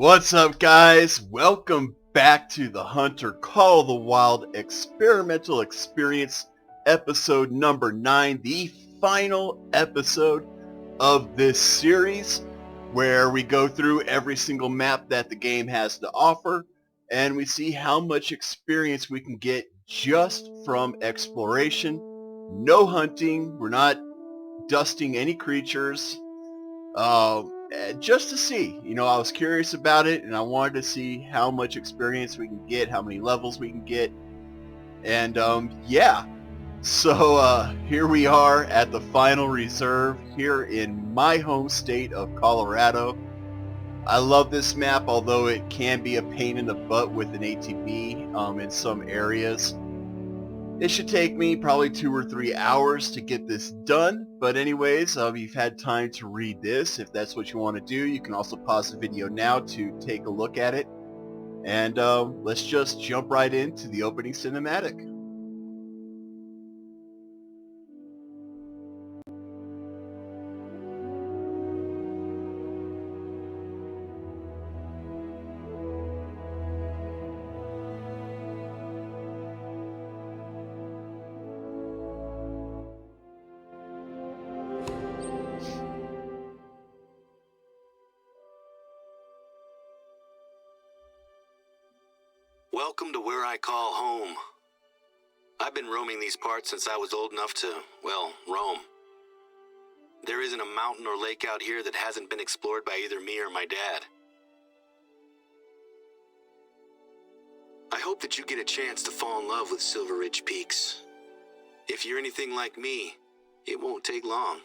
What's up, guys? Welcome back to the Hunter Call of the Wild Experimental Experience, episode number 9, the final episode of this series, where we go through every single map that the game has to offer, and we see how much experience we can get just from exploration. No hunting, we're not dusting any creatures. Just to see, I was curious about it, and I wanted to see how much experience we can get, how many levels we can get, and yeah. So here we are at the final reserve here in my home state of Colorado. I love this map, although it can be a pain in the butt with an ATV in some areas. It should take me probably 2 or 3 hours to get this done. But anyways, you've had time to read this. If that's what you want to do, you can also pause the video now to take a look at it. And let's just jump right into the opening cinematic. Welcome to where I call home. I've been roaming these parts since I was old enough to, well, roam. There isn't a mountain or lake out here that hasn't been explored by either me or my dad. I hope that you get a chance to fall in love with Silver Ridge Peaks. If you're anything like me, it won't take long.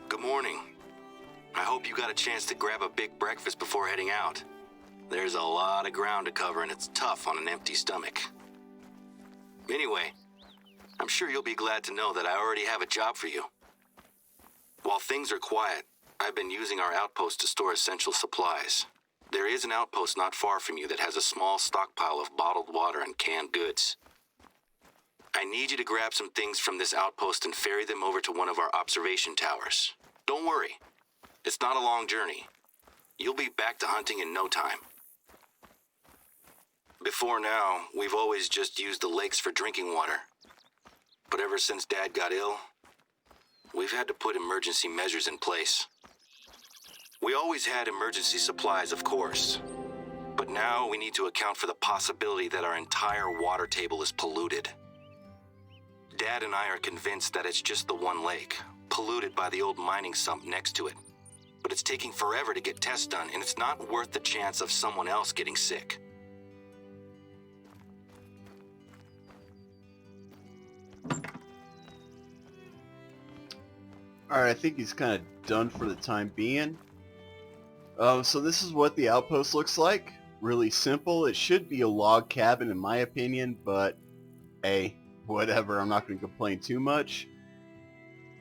Good morning. I hope you got a chance to grab a big breakfast before heading out. There's a lot of ground to cover and it's tough on an empty stomach. Anyway, I'm sure you'll be glad to know that I already have a job for you. While things are quiet, I've been using our outpost to store essential supplies. There is an outpost not far from you that has a small stockpile of bottled water and canned goods. I need you to grab some things from this outpost and ferry them over to one of our observation towers. Don't worry, it's not a long journey. You'll be back to hunting in no time. Before now, we've always just used the lakes for drinking water. But ever since Dad got ill, we've had to put emergency measures in place. We always had emergency supplies, of course. But now we need to account for the possibility that our entire water table is polluted. Dad and I are convinced that it's just the one lake, polluted by the old mining sump next to it. But it's taking forever to get tests done, and it's not worth the chance of someone else getting sick. Alright, I think he's kind of done for the time being. So this is what the outpost looks like. Really simple. It should be a log cabin in my opinion, but hey, whatever. I'm not going to complain too much.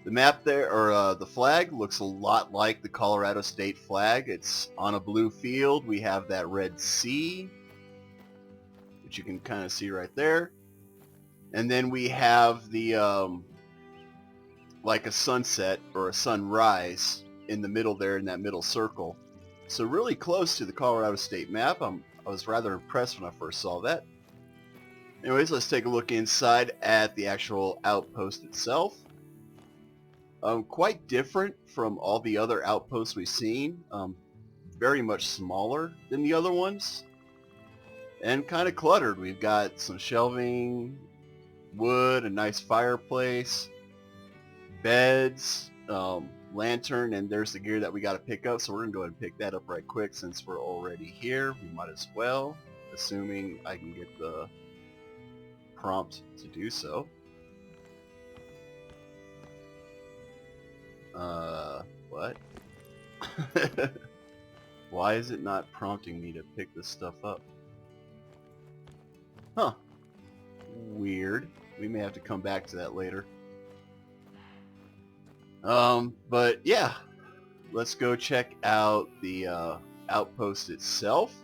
The map there, or the flag, looks a lot like the Colorado state flag. It's on a blue field. We have that red sea, which you can kind of see right there. And then we have the, like a sunset or a sunrise in the middle there in that middle circle. So really close to the Colorado state map. I was rather impressed when I first saw that. Anyways, let's take a look inside at the actual outpost itself. Quite different from all the other outposts we've seen. Very much smaller than the other ones. And kind of cluttered. We've got some shelving, wood, a nice fireplace, beds, lantern, and there's the gear that we got to pick up. So we're going to go ahead and pick that up right quick since we're already here. We might as well, assuming I can get the prompt to do so. What? Why is it not prompting me to pick this stuff up? Huh. Weird. We may have to come back to that later. But yeah, let's go check out the outpost itself.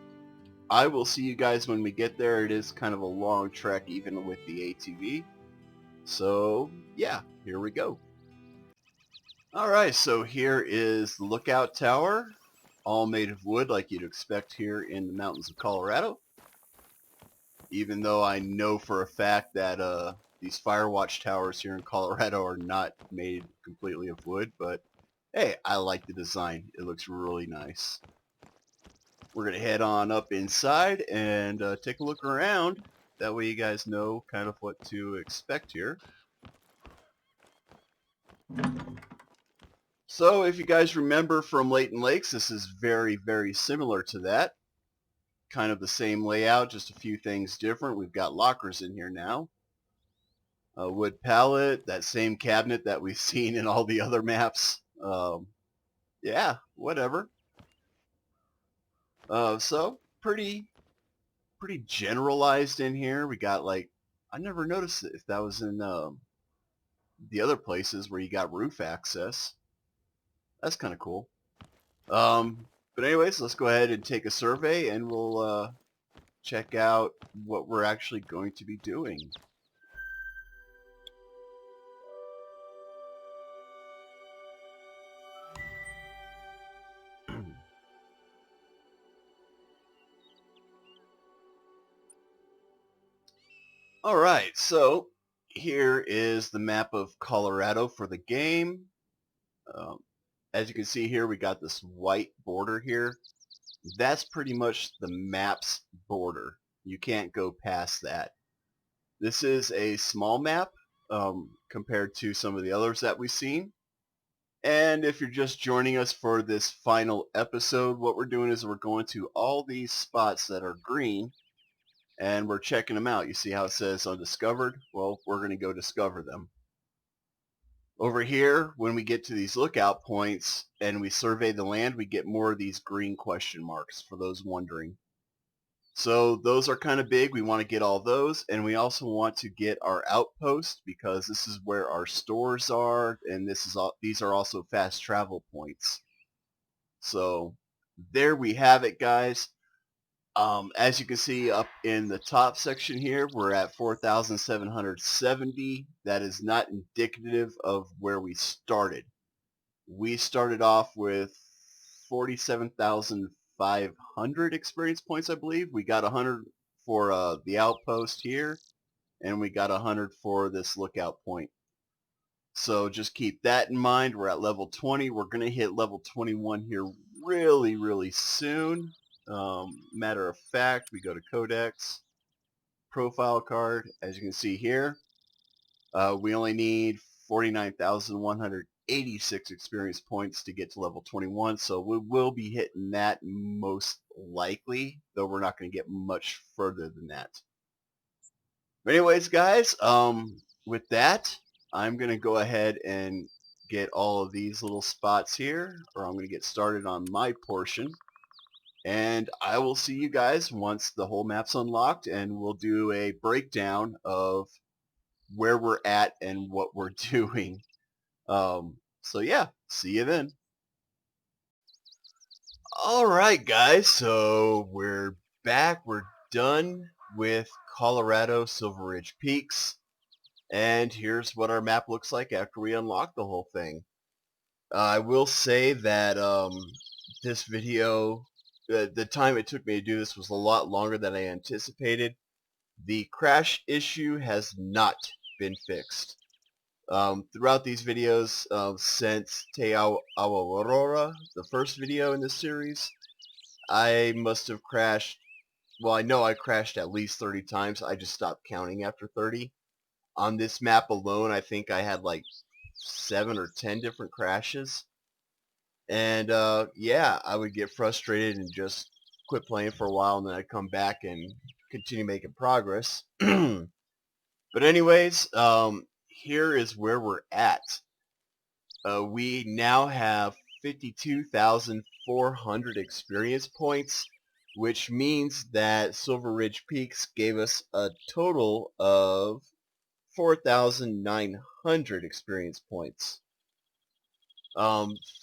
I will see you guys when we get there. It is kind of a long trek even with the ATV. So yeah, here we go. Alright, so here is the lookout tower, all made of wood like you'd expect here in the mountains of Colorado. Even though I know for a fact that these Firewatch towers here in Colorado are not made completely of wood, but hey, I like the design. It looks really nice. We're going to head on up inside and take a look around. That way you guys know kind of what to expect here. So if you guys remember from Leighton Lakes, this is very, very similar to that. Kind of the same layout, just a few things different. We've got lockers in here now. A wood pallet, that same cabinet that we've seen in all the other maps. Yeah, whatever. So pretty generalized in here. We got like, I never noticed if that was in the other places where you got roof access. That's kind of cool. But anyways, let's go ahead and take a survey and we'll check out what we're actually going to be doing. Alright, so here is the map of Colorado for the game. As you can see here, we got this white border here. That's pretty much the map's border. You can't go past that. This is a small map compared to some of the others that we've seen. And if you're just joining us for this final episode, what we're doing is we're going to all these spots that are green and we're checking them out. You see how it says undiscovered? Well, we're going to go discover them. Over here, when we get to these lookout points and we survey the land, we get more of these green question marks for those wondering. So those are kind of big. We want to get all those, and we also want to get our outpost because this is where our stores are, and these are also fast travel points. So there we have it, guys. As you can see up in the top section here, we're at 4,770. That is not indicative of where we started. We started off with 47,500 experience points, I believe. We got 100 for the outpost here, and we got 100 for this lookout point. So just keep that in mind. We're at level 20. We're going to hit level 21 here really, really soon. Matter of fact, we go to Codex, profile card. As you can see here, we only need 49,186 experience points to get to level 21, so we will be hitting that most likely, though we're not going to get much further than that. But anyways, guys, with that, I'm going to go ahead and get all of these little spots here, or I'm going to get started on my portion. And I will see you guys once the whole map's unlocked, and we'll do a breakdown of where we're at and what we're doing. So yeah, see you then. Alright guys, so we're back. We're done with Colorado Silver Ridge Peaks. And here's what our map looks like after we unlock the whole thing. I will say that this video, the time it took me to do this was a lot longer than I anticipated. The crash issue has not been fixed. Throughout these videos since Te Aurora, the first video in this series, I must have crashed, well, I know I crashed at least 30 times. I just stopped counting after 30. On this map alone, I think I had like 7 or 10 different crashes. And yeah, I would get frustrated and just quit playing for a while, and then I'd come back and continue making progress. But anyways, here is where we're at. We now have 52,400 experience points, which means that Silver Ridge Peaks gave us a total of 4,900 experience points.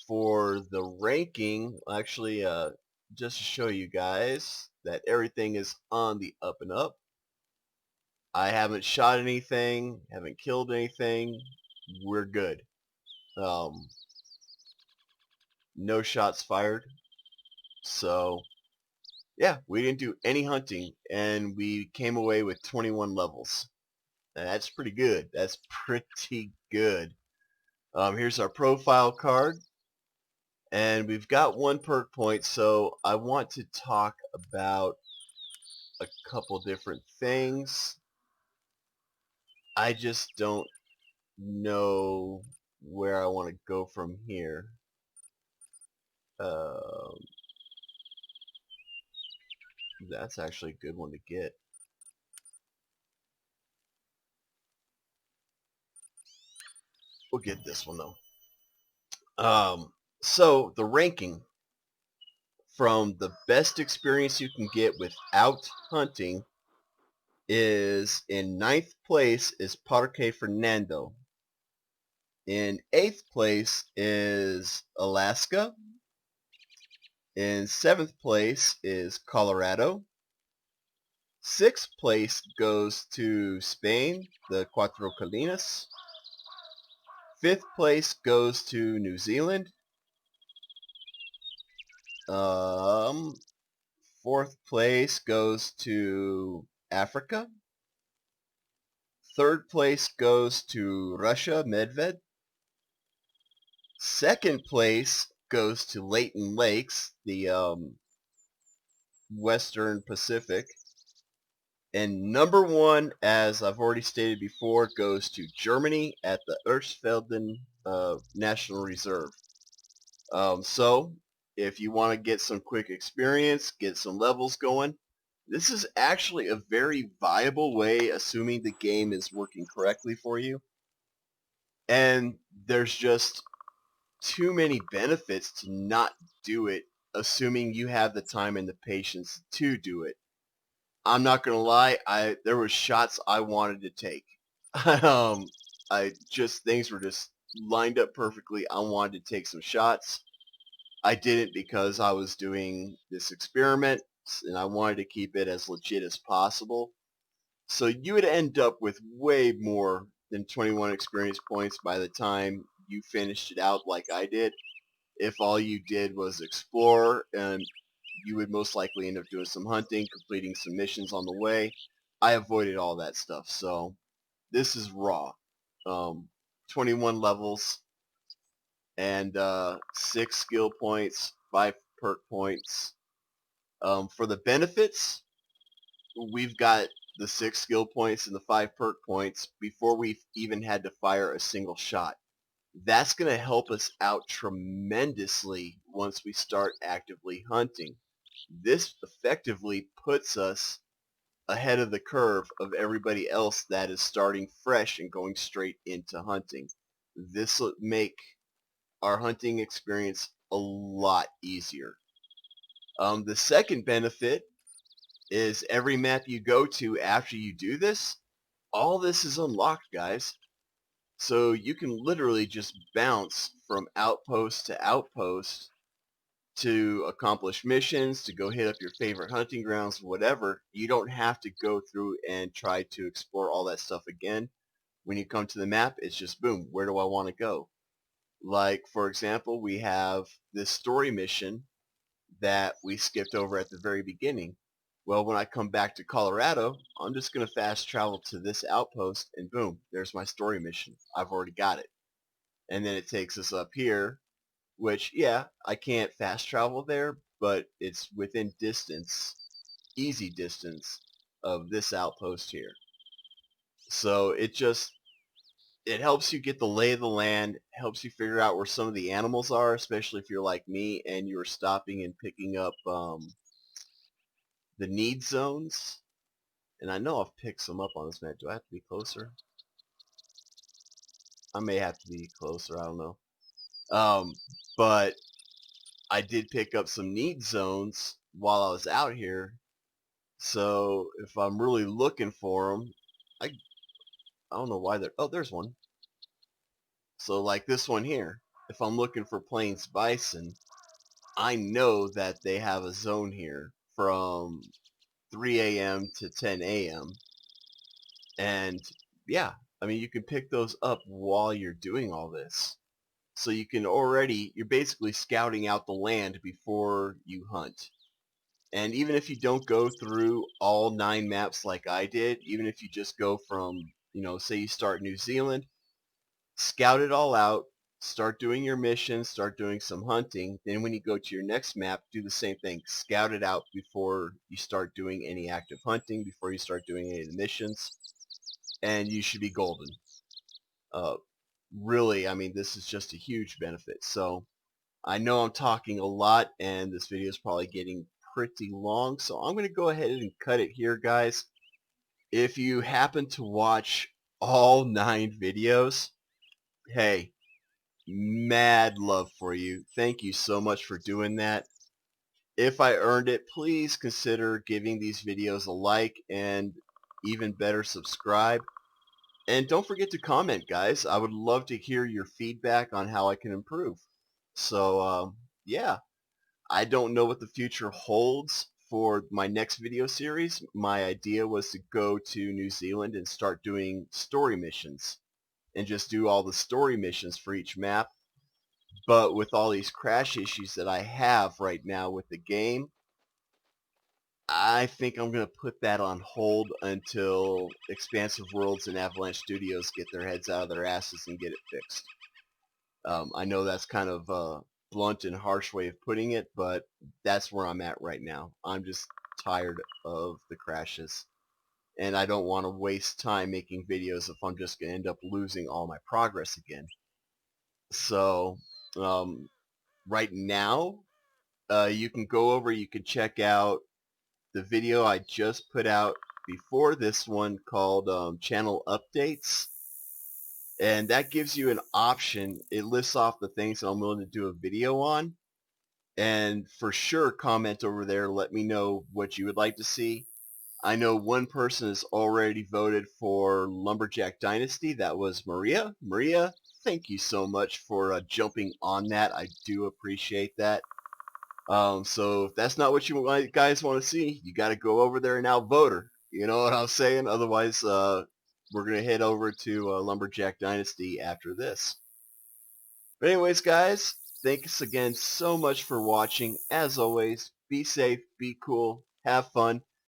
For the ranking, actually, just to show you guys that everything is on the up and up. I haven't shot anything, haven't killed anything. We're good. No shots fired. So, yeah, we didn't do any hunting, and we came away with 21 levels. And that's pretty good. That's pretty good. Here's our profile card. And we've got 1 perk point, so I want to talk about a couple different things. I just don't know where I want to go from here. That's actually a good one to get. We'll get this one though. So the ranking from the best experience you can get without hunting is in 9th place is Parque Fernando. In 8th place is Alaska. In 7th place is Colorado. 6th place goes to Spain, the Cuatro Colinas. 5th place goes to New Zealand. 4th place goes to Africa. 3rd place goes to Russia, Medved. 2nd place goes to Leighton Lakes, the Western Pacific. And number 1, as I've already stated before, goes to Germany at the Erzfelden National Reserve. So, if you want to get some quick experience, get some levels going, this is actually a very viable way, assuming the game is working correctly for you. And there's just too many benefits to not do it, assuming you have the time and the patience to do it. I'm not gonna lie, there were shots I wanted to take. Things were just lined up perfectly. I wanted to take some shots. I didn't because I was doing this experiment and I wanted to keep it as legit as possible. So you would end up with way more than 21 experience points by the time you finished it out like I did. If all you did was explore, and you would most likely end up doing some hunting, completing some missions on the way. I avoided all that stuff, so this is raw. 21 levels and 6 skill points, 5 perk points. For the benefits, we've got the 6 skill points and the 5 perk points before we've even had to fire a single shot. That's going to help us out tremendously once we start actively hunting. This effectively puts us ahead of the curve of everybody else that is starting fresh and going straight into hunting. This will make our hunting experience a lot easier. The second benefit is every map you go to after you do this, all this is unlocked, guys. So you can literally just bounce from outpost to outpost to accomplish missions, to go hit up your favorite hunting grounds, whatever. You don't have to go through and try to explore all that stuff again. When you come to the map, it's just boom, where do I want to go? Like, for example, we have this story mission that we skipped over at the very beginning. Well, when I come back to Colorado, I'm just going to fast travel to this outpost and boom, there's my story mission. I've already got it. And then it takes us up here, which, yeah, I can't fast travel there, but it's within distance, easy distance, of this outpost here. So it helps you get the lay of the land, helps you figure out where some of the animals are, especially if you're like me and you're stopping and picking up the need zones. And I know I've picked some up on this map. Do I have to be closer? I may have to be closer, I don't know. but I did pick up some need zones while I was out here. So if I'm really looking for them, I don't know why they're... Oh, there's one. So like this one here, if I'm looking for Plains Bison, I know that they have a zone here from 3 a.m. to 10 a.m. And yeah, I mean, you can pick those up while you're doing all this. So you can already, you're basically scouting out the land before you hunt. And even if you don't go through all 9 maps like I did, even if you just go from, say you start New Zealand, scout it all out, start doing your missions, start doing some hunting. Then when you go to your next map, do the same thing. Scout it out before you start doing any active hunting, before you start doing any of the missions, and you should be golden. Really, I mean, this is just a huge benefit. So I know I'm talking a lot, and this video is probably getting pretty long, so I'm going to go ahead and cut it here, guys. If you happen to watch all 9 videos, hey, mad love for you. Thank you so much for doing that. If I earned it, please consider giving these videos a like, and even better, subscribe. And don't forget to comment, guys. I would love to hear your feedback on how I can improve. So, yeah, I don't know what the future holds for my next video series. My idea was to go to New Zealand and start doing story missions and just do all the story missions for each map. But with all these crash issues that I have right now with the game, I think I'm going to put that on hold until Expansive Worlds and Avalanche Studios get their heads out of their asses and get it fixed. I know that's kind of a blunt and harsh way of putting it, but that's where I'm at right now. I'm just tired of the crashes, and I don't want to waste time making videos if I'm just going to end up losing all my progress again. So, right now, you can go over, you can check out the video I just put out before this one called Channel Updates. And that gives you an option. It lists off the things that I'm willing to do a video on. And for sure, comment over there. Let me know what you would like to see. I know one person has already voted for Lumberjack Dynasty. That was Maria. Maria, thank you so much for jumping on that. I do appreciate that. So if that's not what you guys want to see, you got to go over there and outvote her. You know what I'm saying? Otherwise, we're going to head over to Lumberjack Dynasty after this. But anyways, guys, thanks again so much for watching. As always, be safe, be cool, have fun,